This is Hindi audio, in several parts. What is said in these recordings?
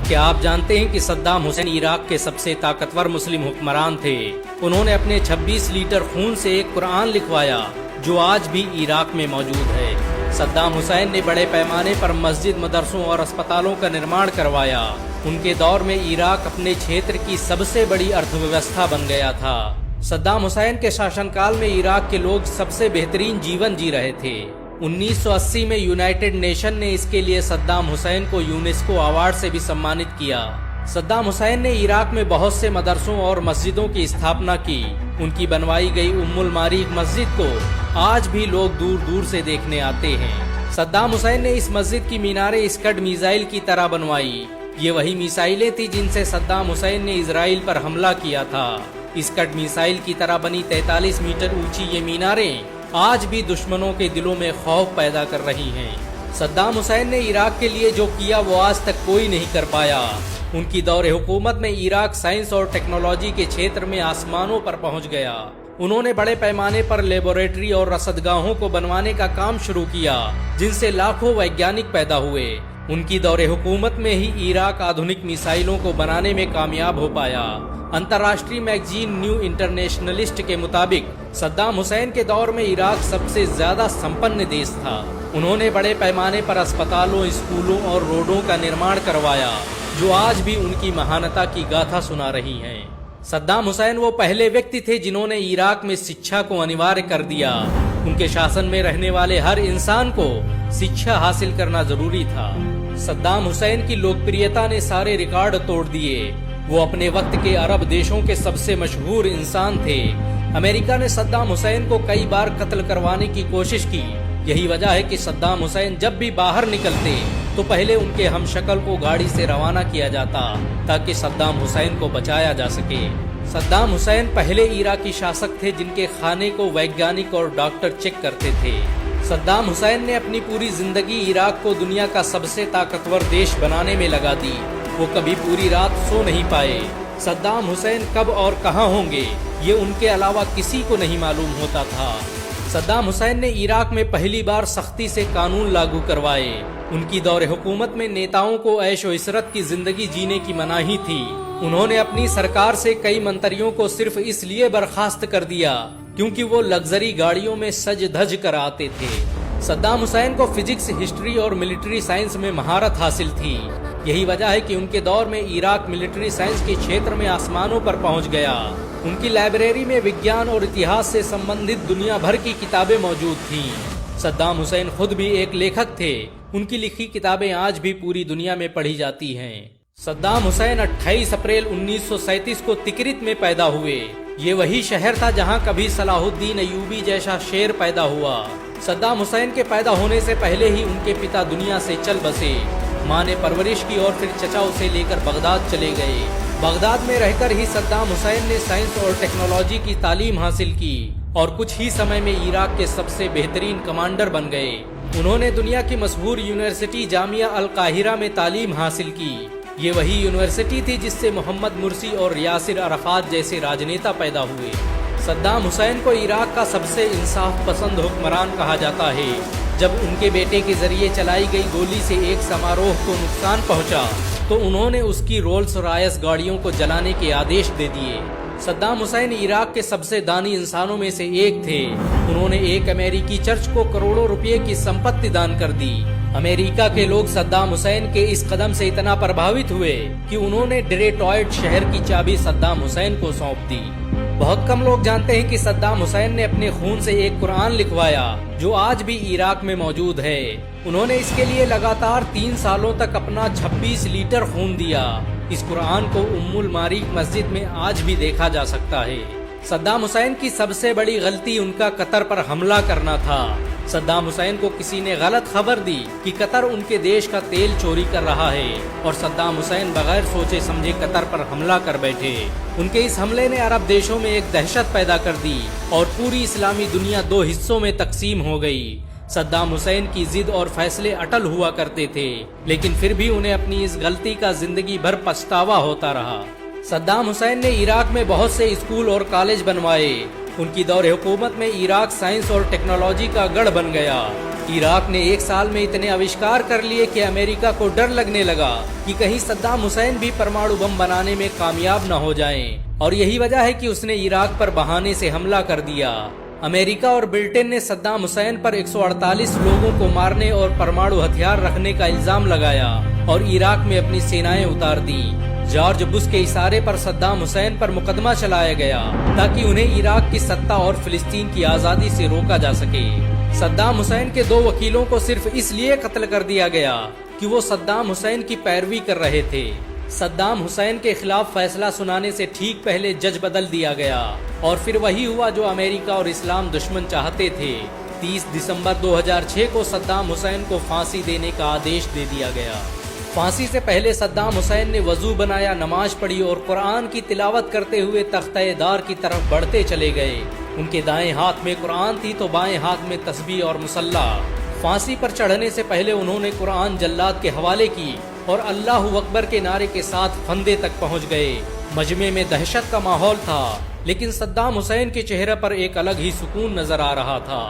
क्या आप जानते हैं कि सद्दाम हुसैन इराक के सबसे ताकतवर मुस्लिम हुक्मरान थे। उन्होंने अपने 26 लीटर खून से एक कुरान लिखवाया जो आज भी इराक में मौजूद है। सद्दाम हुसैन ने बड़े पैमाने पर मस्जिद, मदरसों और अस्पतालों का निर्माण करवाया। उनके दौर में इराक अपने क्षेत्र की सबसे बड़ी अर्थव्यवस्था बन गया था। सद्दाम हुसैन के शासनकाल में इराक के लोग सबसे बेहतरीन जीवन जी रहे थे। 1980 में यूनाइटेड नेशन ने इसके लिए सद्दाम हुसैन को यूनेस्को अवार्ड से भी सम्मानित किया। सद्दाम हुसैन ने इराक में बहुत से मदरसों और मस्जिदों की स्थापना की। उनकी बनवाई गई उम्मुल मारीख मस्जिद को आज भी लोग दूर दूर से देखने आते हैं। सद्दाम हुसैन ने इस मस्जिद की मीनारें स्कड मिसाइल की तरह बनवाई। ये वही मिसाइलें थी जिनसे सद्दाम हुसैन ने इजराइल पर हमला किया था। स्कड मिसाइल की तरह बनी 43 मीटर ऊंची ये मीनारें आज भी दुश्मनों के दिलों में खौफ पैदा कर रही हैं। सद्दाम हुसैन ने इराक के लिए जो किया वो आज तक कोई नहीं कर पाया। उनकी दौरे हुकूमत में इराक साइंस और टेक्नोलॉजी के क्षेत्र में आसमानों पर पहुंच गया। उन्होंने बड़े पैमाने पर लेबोरेटरी और रसदगाहों को बनवाने का काम शुरू किया जिनसे लाखों वैज्ञानिक पैदा हुए। उनकी दौरे हुकूमत में ही इराक आधुनिक मिसाइलों को बनाने में कामयाब हो पाया। अंतर्राष्ट्रीय मैगजीन न्यू इंटरनेशनलिस्ट के मुताबिक सद्दाम हुसैन के दौर में इराक सबसे ज्यादा संपन्न देश था। उन्होंने बड़े पैमाने पर अस्पतालों, स्कूलों और रोडों का निर्माण करवाया जो आज भी उनकी महानता की गाथा सुना रही हैं। सद्दाम हुसैन वो पहले व्यक्ति थे जिन्होंने इराक में शिक्षा को अनिवार्य कर दिया। उनके शासन में रहने वाले हर इंसान को शिक्षा हासिल करना जरूरी था। सद्दाम हुसैन की लोकप्रियता ने सारे रिकॉर्ड तोड़ दिए। वो अपने वक्त के अरब देशों के सबसे मशहूर इंसान थे। अमेरिका ने सद्दाम हुसैन को कई बार कत्ल करवाने की कोशिश की। यही वजह है कि सद्दाम हुसैन जब भी बाहर निकलते तो पहले उनके हमशक्ल को गाड़ी से रवाना किया जाता ताकि सद्दाम हुसैन को बचाया जा सके। सद्दाम हुसैन पहले इराकी शासक थे जिनके खाने को वैज्ञानिक और डॉक्टर चेक करते थे। सद्दाम हुसैन ने अपनी पूरी जिंदगी इराक को दुनिया का सबसे ताकतवर देश बनाने में लगा दी। वो कभी पूरी रात सो नहीं पाए। सद्दाम हुसैन कब और कहां होंगे ये उनके अलावा किसी को नहीं मालूम होता था। सद्दाम हुसैन ने इराक में पहली बार सख्ती से कानून लागू करवाए। उनकी दौरे हुकूमत में नेताओं को ऐशो इशरत की जिंदगी जीने की मनाही थी। उन्होंने अपनी सरकार से कई मंत्रियों को सिर्फ इसलिए बर्खास्त कर दिया क्योंकि वो लग्जरी गाड़ियों में सज धज कर आते थे। सद्दाम हुसैन को फिजिक्स, हिस्ट्री और मिलिट्री साइंस में महारत हासिल थी। यही वजह है कि उनके दौर में इराक मिलिट्री साइंस के क्षेत्र में आसमानों पर पहुंच गया। उनकी लाइब्रेरी में विज्ञान और इतिहास से संबंधित दुनिया भर की किताबें मौजूद थीं। सद्दाम हुसैन खुद भी एक लेखक थे। उनकी लिखी किताबें आज भी पूरी दुनिया में पढ़ी जाती हैं। सद्दाम हुसैन 28 अप्रैल 1937 को तिकरित में पैदा हुए। ये वही शहर था जहां कभी सलाहुद्दीन अयूबी जैसा शेर पैदा हुआ। सद्दाम हुसैन के पैदा होने से पहले ही उनके पिता दुनिया से चल बसे। माँ ने परवरिश की और फिर चचा उसे लेकर बगदाद चले गए। बगदाद में रहकर ही सद्दाम हुसैन ने साइंस और टेक्नोलॉजी की तालीम हासिल की और कुछ ही समय में इराक के सबसे बेहतरीन कमांडर बन गए। उन्होंने दुनिया की मशहूर यूनिवर्सिटी जामिया अल काहिरा में तालीम हासिल की। ये वही यूनिवर्सिटी थी जिससे मोहम्मद मुर्सी और यासिर अराफात जैसे राजनेता पैदा हुए। सद्दाम हुसैन को इराक का सबसे इंसाफ पसंद हुक्मरान कहा जाता है। जब उनके बेटे के जरिए चलाई गई गोली से एक समारोह को नुकसान पहुंचा तो उन्होंने उसकी रोल्स रॉयस गाड़ियों को जलाने के आदेश दे दिए। सद्दाम हुसैन इराक के सबसे दानी इंसानों में से एक थे। उन्होंने एक अमेरिकी चर्च को करोड़ों रुपए की संपत्ति दान कर दी। अमेरिका के लोग सद्दाम हुसैन के इस कदम से इतना प्रभावित हुए कि उन्होंने डेट्रॉयट शहर की चाबी सद्दाम हुसैन को सौंप दी। बहुत कम लोग जानते हैं कि सद्दाम हुसैन ने अपने खून से एक कुरान लिखवाया जो आज भी इराक में मौजूद है। उन्होंने इसके लिए लगातार 3 सालों तक अपना 26 लीटर खून दिया। इस कुरान को उम्मुल मारीख मस्जिद में आज भी देखा जा सकता है। सद्दाम हुसैन की सबसे बड़ी गलती उनका कतर पर हमला करना था। सद्दाम हुसैन को किसी ने गलत खबर दी कि कतर उनके देश का तेल चोरी कर रहा है और सद्दाम हुसैन बगैर सोचे समझे कतर पर हमला कर बैठे। उनके इस हमले ने अरब देशों में एक दहशत पैदा कर दी और पूरी इस्लामी दुनिया 2 हिस्सों में तकसीम हो गई। सद्दाम हुसैन की जिद और फैसले अटल हुआ करते थे, लेकिन फिर भी उन्हें अपनी इस गलती का जिंदगी भर पछतावा होता रहा। सद्दाम हुसैन ने इराक में बहुत से स्कूल और कॉलेज बनवाए। उनकी दौरे हुकूमत में इराक साइंस और टेक्नोलॉजी का गढ़ बन गया। इराक ने एक साल में इतने आविष्कार कर लिए कि अमेरिका को डर लगने लगा कि कहीं सद्दाम हुसैन भी परमाणु बम बनाने में कामयाब न हो जाएं। और यही वजह है कि उसने इराक पर बहाने से हमला कर दिया। अमेरिका और ब्रिटेन ने सद्दाम हुसैन पर 148 लोगों को मारने और परमाणु हथियार रखने का इल्जाम लगाया और इराक में अपनी सेनाएं उतार दी। जॉर्ज बुश के इशारे पर सद्दाम हुसैन पर मुकदमा चलाया गया ताकि उन्हें इराक की सत्ता और फिलिस्तीन की आजादी से रोका जा सके। सद्दाम हुसैन के 2 वकीलों को सिर्फ इसलिए कत्ल कर दिया गया कि वो सद्दाम हुसैन की पैरवी कर रहे थे। सद्दाम हुसैन के खिलाफ फैसला सुनाने से ठीक पहले जज बदल दिया गया और फिर वही हुआ जो अमेरिका और इस्लाम दुश्मन चाहते थे। 30 दिसंबर 2006 को सद्दाम हुसैन को फांसी देने का आदेश दे दिया गया। फांसी से पहले सद्दाम हुसैन ने वजू बनाया, नमाज पढ़ी और कुरान की तिलावत करते हुए तख्ते-ए-दार की तरफ बढ़ते चले गए। उनके दाएं हाथ में कुरान थी तो बाएं हाथ में तस्बीह और मुसल्ला। फांसी पर चढ़ने से पहले उन्होंने कुरान जल्लाद के हवाले की और अल्लाहु अकबर के नारे के साथ फंदे तक पहुंच गए। मजमे में दहशत का माहौल था, लेकिन सद्दाम हुसैन के चेहरे पर एक अलग ही सुकून नजर आ रहा था।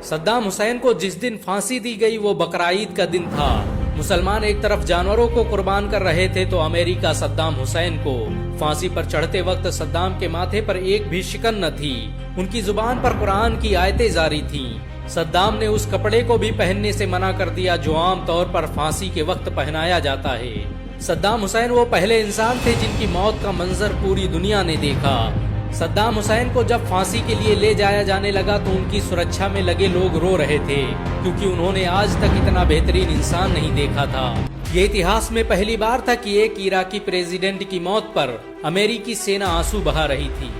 सद्दाम हुसैन को जिस दिन फांसी दी गई वो बकराईद का दिन था। मुसलमान एक तरफ जानवरों को कुर्बान कर रहे थे तो अमेरिका सद्दाम हुसैन को। फांसी पर चढ़ते वक्त सद्दाम के माथे पर एक भी शिकन न थी। उनकी जुबान पर कुरान की आयतें जारी थीं। सद्दाम ने उस कपड़े को भी पहनने से मना कर दिया जो आम तौर पर फांसी के वक्त पहनाया जाता है। सद्दाम हुसैन वो पहले इंसान थे जिनकी मौत का मंजर पूरी दुनिया ने देखा। सद्दाम हुसैन को जब फांसी के लिए ले जाया जाने लगा तो उनकी सुरक्षा में लगे लोग रो रहे थे, क्योंकि उन्होंने आज तक इतना बेहतरीन इंसान नहीं देखा था। ये इतिहास में पहली बार था कि एक इराकी प्रेसिडेंट की मौत पर अमेरिकी सेना आंसू बहा रही थी।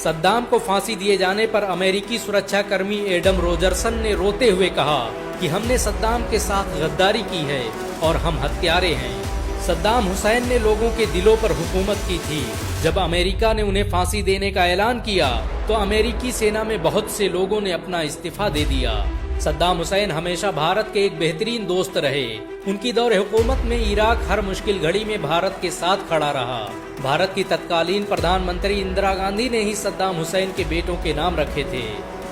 सद्दाम को फांसी दिए जाने पर अमेरिकी सुरक्षा कर्मी एडम रोजरसन ने रोते हुए कहा कि हमने सद्दाम के साथ गद्दारी की है और हम हत्यारे हैं। सद्दाम हुसैन ने लोगों के दिलों पर हुकूमत की थी। जब अमेरिका ने उन्हें फांसी देने का ऐलान किया तो अमेरिकी सेना में बहुत से लोगों ने अपना इस्तीफा दे दिया। सद्दाम हुसैन हमेशा भारत के एक बेहतरीन दोस्त रहे। उनकी दौर हुकूमत में इराक हर मुश्किल घड़ी में भारत के साथ खड़ा रहा। भारत की तत्कालीन प्रधानमंत्री इंदिरा गांधी ने ही सद्दाम हुसैन के बेटों के नाम रखे थे।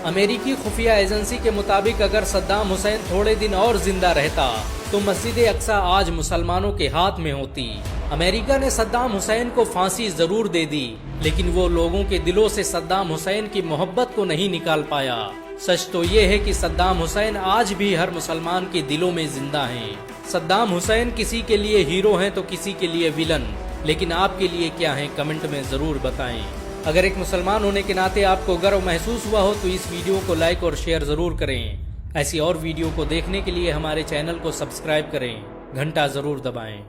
अमेरिकी खुफिया एजेंसी के मुताबिक अगर सद्दाम हुसैन थोड़े दिन और जिंदा रहता तो मस्जिद अक्सा आज मुसलमानों के हाथ में होती। अमेरिका ने सद्दाम हुसैन को फांसी जरूर दे दी, लेकिन वो लोगों के दिलों से सद्दाम हुसैन की मोहब्बत को नहीं निकाल पाया। सच तो ये है कि सद्दाम हुसैन आज भी हर मुसलमान के दिलों में जिंदा हैं। सद्दाम हुसैन किसी के लिए हीरो हैं तो किसी के लिए विलन, लेकिन आपके लिए क्या है कमेंट में जरूर बताएं। अगर एक मुसलमान होने के नाते आपको गर्व महसूस हुआ हो तो इस वीडियो को लाइक और शेयर जरूर करें। ऐसी और वीडियो को देखने के लिए हमारे चैनल को सब्सक्राइब करें, घंटा जरूर दबाएं।